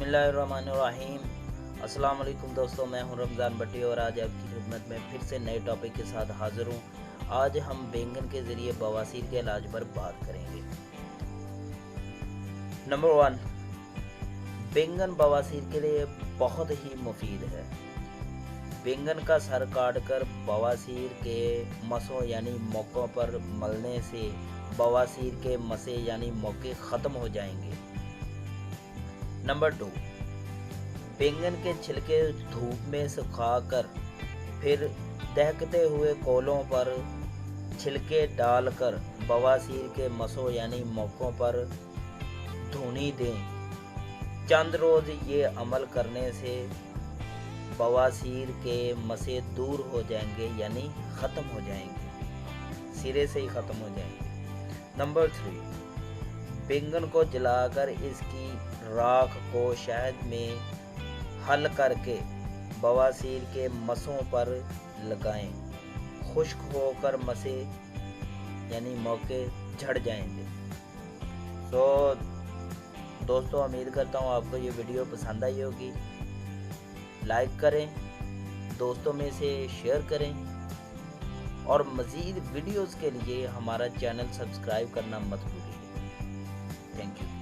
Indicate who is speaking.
Speaker 1: बिस्मिल्लाहिर्रहमानिर्रहीम। अस्सलाम वालेकुम दोस्तों, मैं हूं रमज़ान भट्टी और आज आपकी खिदमत में फिर से नए टॉपिक के साथ हाज़िर हूं। आज हम बैंगन के ज़रिए बवासीर के इलाज पर बात करेंगे। नंबर 1, बैंगन बवासीर के लिए बहुत ही मुफीद है। बैंगन का सर काटकर बवासीर के मसों यानी मौकों पर मलने से बवासीर के मसे यानी मौके ख़त्म हो जाएंगे। नंबर 2, बैंगन के छिलके धूप में सुखाकर फिर दहकते हुए कोलों पर छिलके डालकर बवासीर के मसों यानी मौकों पर धुनी दें। चंद रोज़ ये अमल करने से बवासीर के मसे दूर हो जाएंगे यानी ख़त्म हो जाएंगे, सिरे से ही ख़त्म हो जाएंगे। नंबर 3, बैंगन को जलाकर इसकी राख को शहद में हल करके बवासीर के मसों पर लगाएं। खुश्क होकर मसे यानी मौके झड़ जाएंगे। तो दोस्तों, उम्मीद करता हूँ आपको ये वीडियो पसंद आई होगी। लाइक करें, दोस्तों में से शेयर करें और मज़ीद वीडियोज़ के लिए हमारा चैनल सब्सक्राइब करना मत भूलिए। Thank you.